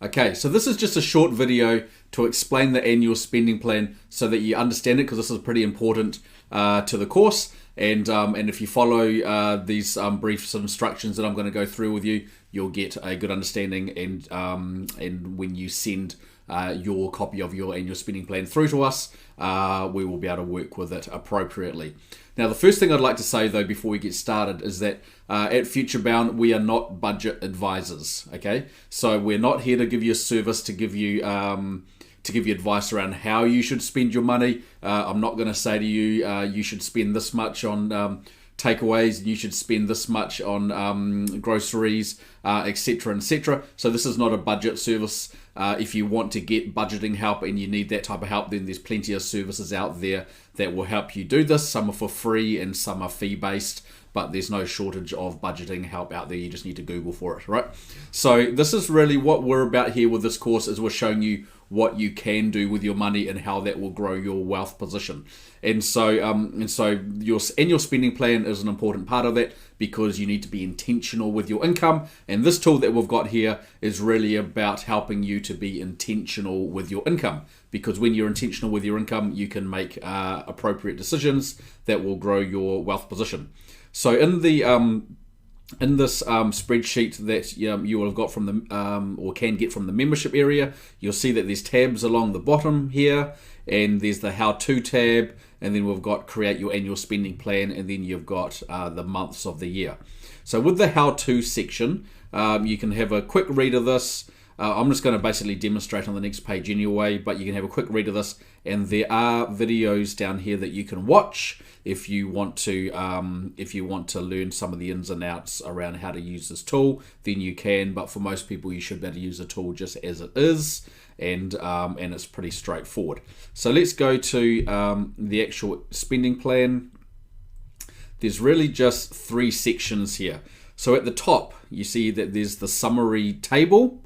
Okay, so this is just a short video to explain the annual spending plan so that you understand it, because this is pretty important to the course. And if you follow these brief instructions that I'm going to go through with you, you'll get a good understanding. And when you send your copy of your annual spending plan through to us, we will be able to work with it appropriately. Now, the first thing I'd like to say, though, before we get started is that at FutureBound, we are not budget advisors, okay? So we're not here to give you a service, to give you advice around how you should spend your money. I'm not going to say to you, you should spend this much on takeaways, and you should spend this much on groceries, etc., etc. So this is not a budget service. If you want to get budgeting help and you need that type of help, then there's plenty of services out there that will help you do this. Some are for free and some are fee-based, but there's no shortage of budgeting help out there. You just need to Google for it, right? So this is really what we're about here with this course, is we're showing you what you can do with your money and how that will grow your wealth position. And so your annual spending plan is an important part of that, because you need to be intentional with your income. And this tool that we've got here is really about helping you to be intentional with your income, because when you're intentional with your income, you can make appropriate decisions that will grow your wealth position. So in this spreadsheet that you will have got from the or can get from the membership area, you'll see that there's tabs along the bottom here, and there's the how-to tab, and then we've got create your annual spending plan, and then you've got the months of the year. So with the how-to section, you can have a quick read of this. I'm just going to basically demonstrate on the next page anyway, but you can have a quick read of this, and there are videos down here that you can watch if you want to learn some of the ins and outs around how to use this tool. Then you can, but for most people, you should be able to use the tool just as it is, and it's pretty straightforward. So let's go to the actual spending plan. There's really just three sections here. So at the top, you see that there's the summary table.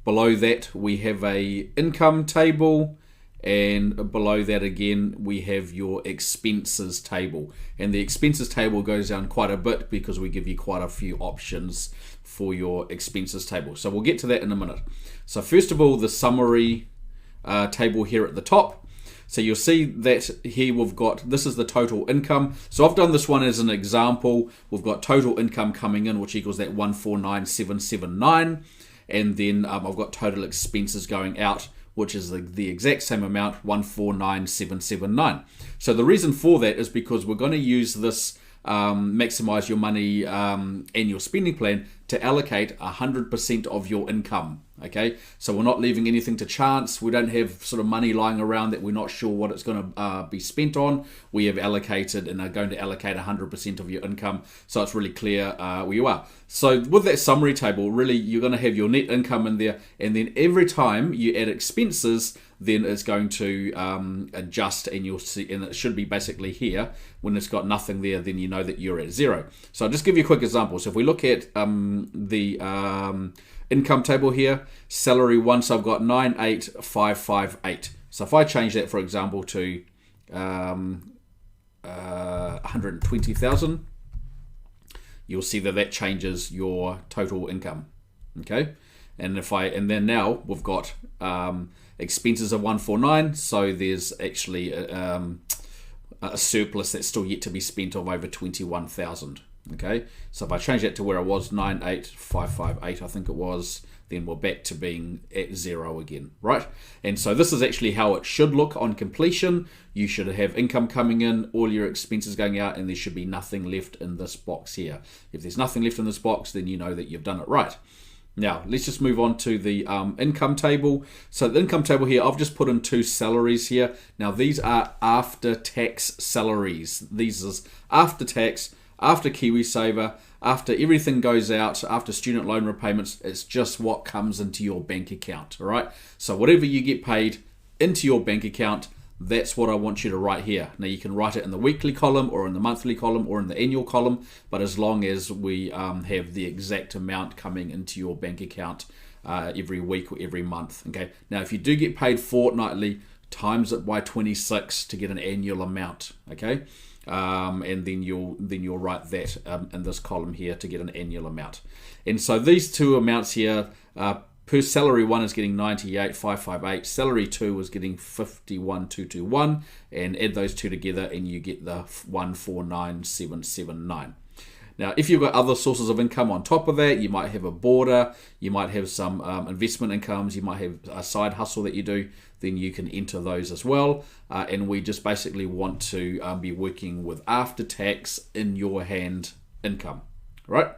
Below that, we have a income table, and below that again, we have your expenses table. And the expenses table goes down quite a bit because we give you quite a few options for your expenses table. So we'll get to that in a minute. So first of all, the summary table here at the top. So you'll see that here we've got, this is the total income. So I've done this one as an example. We've got total income coming in, which equals that 149,779. And then I've got total expenses going out, which is the exact same amount, 149,779. So the reason for that is because we're going to use this maximize your money annual spending plan to allocate 100% of your income. Okay, so we're not leaving anything to chance. We don't have sort of money lying around that we're not sure what it's going to be spent on. We have allocated and are going to allocate 100% of your income, so it's really clear where you are. So with that summary table, really you're going to have your net income in there, and then every time you add expenses, then it's going to adjust, and you'll see, and it should be basically here. When it's got nothing there, then you know that you're at zero. So I'll just give you a quick example. So if we look at the income table here, salary one, so I've got 98,558. So if I change that, for example, to 120,000, you'll see that that changes your total income. Okay, and then now we've got expenses of 149, so there's actually a surplus that's still yet to be spent of over 21,000. Okay, so if I change that to where I was, 98,558, I think it was, then we're back to being at zero again, right? And so this is actually how it should look on completion. You should have income coming in, all your expenses going out, and there should be nothing left in this box here. If there's nothing left in this box, then you know that you've done it right. Now, let's just move on to the income table. So the income table here, I've just put in two salaries here. Now, these are after-tax salaries. These is after tax, after KiwiSaver, after everything goes out, after student loan repayments. It's just what comes into your bank account, all right? So whatever you get paid into your bank account, that's what I want you to write here. Now, you can write it in the weekly column or in the monthly column or in the annual column, but as long as we have the exact amount coming into your bank account every week or every month, okay? Now, if you do get paid fortnightly, times it by 26 to get an annual amount, okay? And then you'll write that in this column here to get an annual amount. And so these two amounts here per salary 1 is getting 98,558. Salary 2 is getting 51,221, and add those two together and you get the 149,779. Now, if you've got other sources of income on top of that, you might have a boarder, you might have some investment incomes, you might have a side hustle that you do, then you can enter those as well. And we just basically want to be working with after tax in your hand income, right?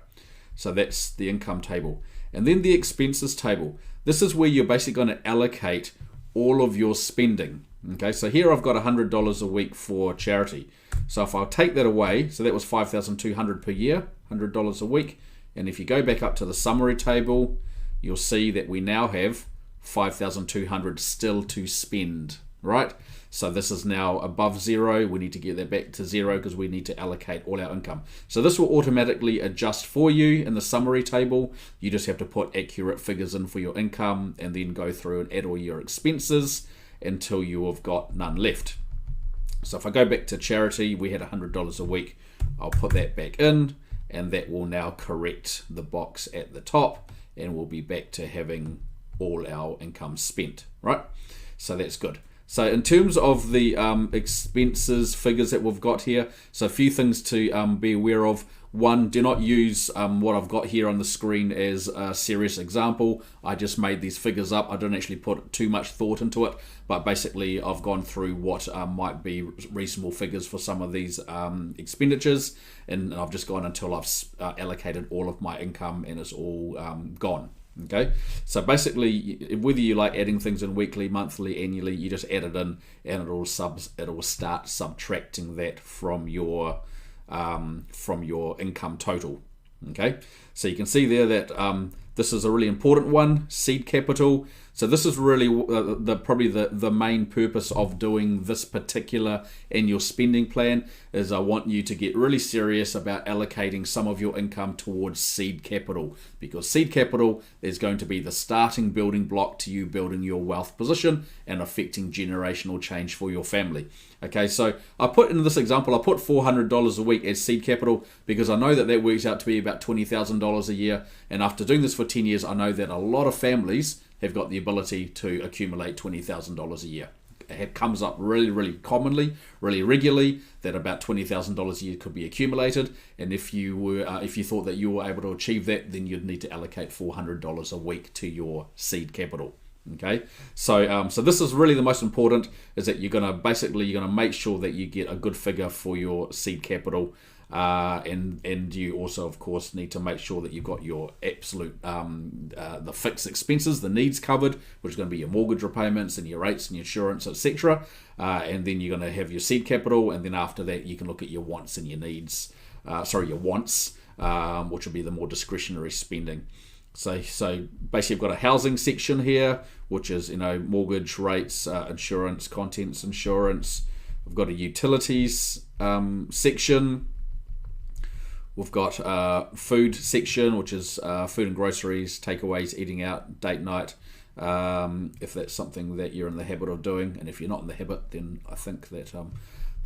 So that's the income table. And then the expenses table. This is where you're basically going to allocate all of your spending. Okay, so here I've got $100 a week for charity. So if I'll take that away, so that was $5,200 per year, $100 a week. And if you go back up to the summary table, you'll see that we now have $5,200 still to spend, right? So this is now above zero. We need to get that back to zero because we need to allocate all our income. So this will automatically adjust for you in the summary table. You just have to put accurate figures in for your income and then go through and add all your expenses until you have got none left. So if I go back to charity, we had $100 a week. I'll put that back in, and that will now correct the box at the top, and we'll be back to having all our income spent, right? So that's good. So in terms of the expenses figures that we've got here, so a few things to be aware of. One, do not use what I've got here on the screen as a serious example. I just made these figures up. I didn't actually put too much thought into it, but basically I've gone through what might be reasonable figures for some of these expenditures, and I've just gone until I've allocated all of my income and it's all gone. Okay, so basically, whether you like adding things in weekly, monthly, annually, you just add it in, and it'll start subtracting that from your income total. Okay, so you can see there that this is a really important one, seed capital. So this is really probably the main purpose of doing this particular annual spending plan is I want you to get really serious about allocating some of your income towards seed capital, because seed capital is going to be the starting building block to you building your wealth position and affecting generational change for your family. Okay, so I put in this example, I put $400 a week as seed capital because I know that works out to be about $20,000 a year, and after doing this for 10 years, I know that a lot of families have got the ability to accumulate $20,000 a year. It comes up really, really commonly, really regularly, that about $20,000 a year could be accumulated. And if you thought that you were able to achieve that, then you'd need to allocate $400 a week to your seed capital. Okay, so this is really the most important, is that you're gonna make sure that you get a good figure for your seed capital. And you also, of course, need to make sure that you've got your absolute the fixed expenses, the needs covered, which is going to be your mortgage repayments and your rates and your insurance, etc. And then you're going to have your seed capital, and then after that you can look at your wants and your needs. Your wants, which will be the more discretionary spending. So basically, you've got a housing section here, which is mortgage, rates, insurance, contents insurance. We've got a utilities section. We've got food section, which is food and groceries, takeaways, eating out, date night, if that's something that you're in the habit of doing. And if you're not in the habit, then I think that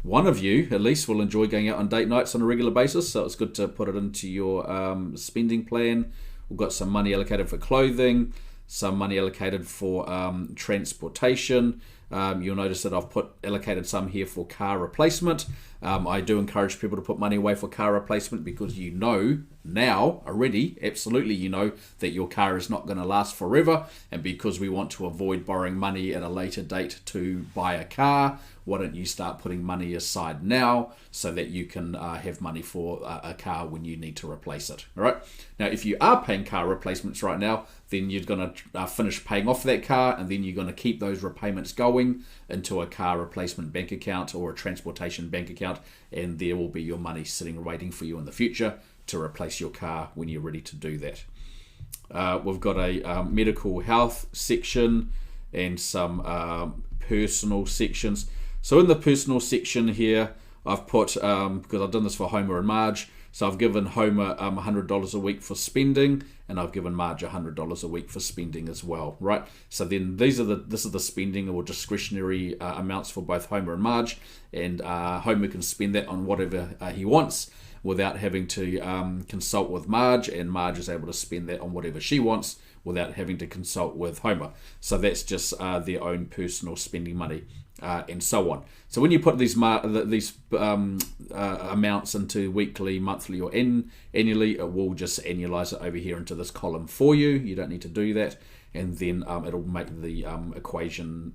one of you, at least, will enjoy going out on date nights on a regular basis. So it's good to put it into your spending plan. We've got some money allocated for clothing, some money allocated for transportation. You'll notice that I've allocated some here for car replacement. I do encourage people to put money away for car replacement because now already, absolutely that your car is not going to last forever, and because we want to avoid borrowing money at a later date to buy a car, why don't you start putting money aside now so that you can have money for a car when you need to replace it. All right. Now, if you are paying car replacements right now, then you're going to finish paying off that car, and then you're going to keep those repayments going into a car replacement bank account or a transportation bank account, and there will be your money sitting waiting for you in the future to replace your car when you're ready to do that. We've got a medical health section and some personal sections. So in the personal section here, I've put, because I've done this for Homer and Marge, so I've given Homer $100 a week for spending, and I've given Marge $100 a week for spending as well, right? So then this is the spending or discretionary amounts for both Homer and Marge, and Homer can spend that on whatever he wants without having to consult with Marge, and Marge is able to spend that on whatever she wants without having to consult with Homer. So that's just their own personal spending money. And so on. So when you put these amounts into weekly, monthly, or annually, it will just annualize it over here into this column for you. You don't need to do that, and then it'll make the equation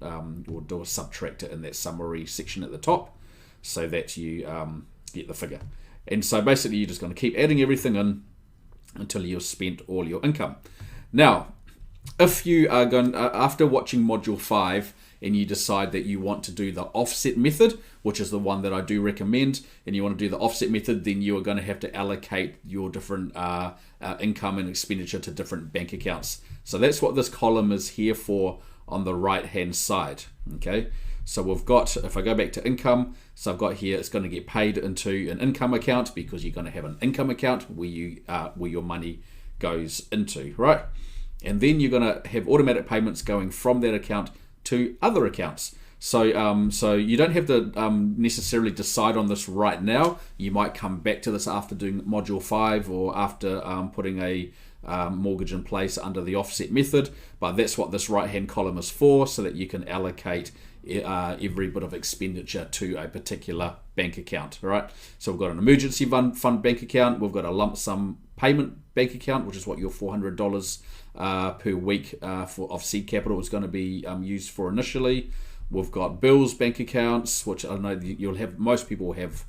or do a subtract it in that summary section at the top, so that you get the figure. And so basically, you're just going to keep adding everything in until you've spent all your income. Now, if you are going after watching module 5. And you decide that you want to do the offset method, which is the one that I do recommend, and you want to do the offset method, then you are going to have to allocate your different income and expenditure to different bank accounts. So that's what this column is here for on the right-hand side. Okay, so we've got, if I go back to income, so I've got here, it's going to get paid into an income account because you're going to have an income account where your money goes into, right? And then you're going to have automatic payments going from that account to other accounts. So so you don't have to necessarily decide on this right now. You might come back to this after doing module 5 or after putting a mortgage in place under the offset method, but that's what this right hand column is for, so that you can allocate every bit of expenditure to a particular bank account. Right? So we've got an emergency fund bank account, we've got a lump sum payment bank account, which is what your $400 per week of seed capital is going to be used for initially. We've got bills bank accounts, which I know most people have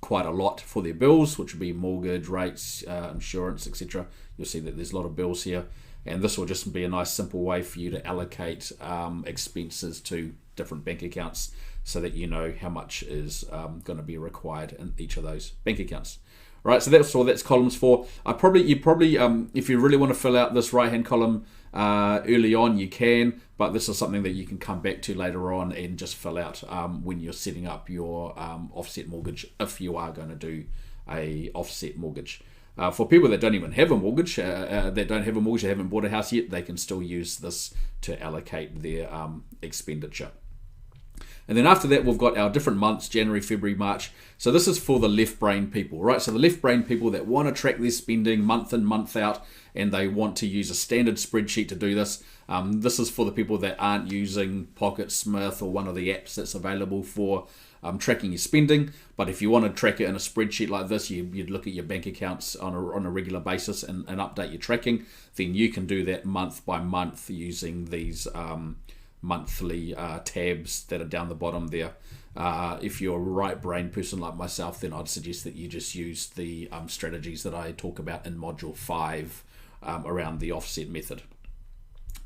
quite a lot for their bills, which would be mortgage, rates, insurance, etc. You'll see that there's a lot of bills here, and this will just be a nice simple way for you to allocate expenses to different bank accounts, so that you know how much is going to be required in each of those bank accounts. Right, so that's all that's columns for. You probably if you really want to fill out this right hand column early on, you can, but this is something that you can come back to later on and just fill out when you're setting up your offset mortgage, if you are going to do a offset mortgage. For people that don't even have a mortgage, they haven't bought a house yet, they can still use this to allocate their expenditure. And then after that, we've got our different months, January, February, March. So this is for the left brain people, right? So the left brain people that want to track their spending month in, month out, and they want to use a standard spreadsheet to do this. This is for the people that aren't using PocketSmith or one of the apps that's available for tracking your spending. But if you want to track it in a spreadsheet like this, you'd look at your bank accounts on a regular basis and update your tracking. Then you can do that month by month using these monthly tabs that are down the bottom there. If you're a right brain person like myself, then I'd suggest that you just use the strategies that I talk about in module 5 around the offset method.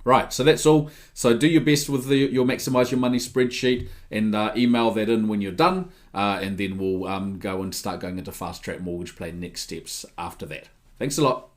Right, so that's all. So do your best with your Maximize Your Money spreadsheet, and email that in when you're done, and then we'll go and start going into Fast Track Mortgage Plan next steps after that. Thanks a lot.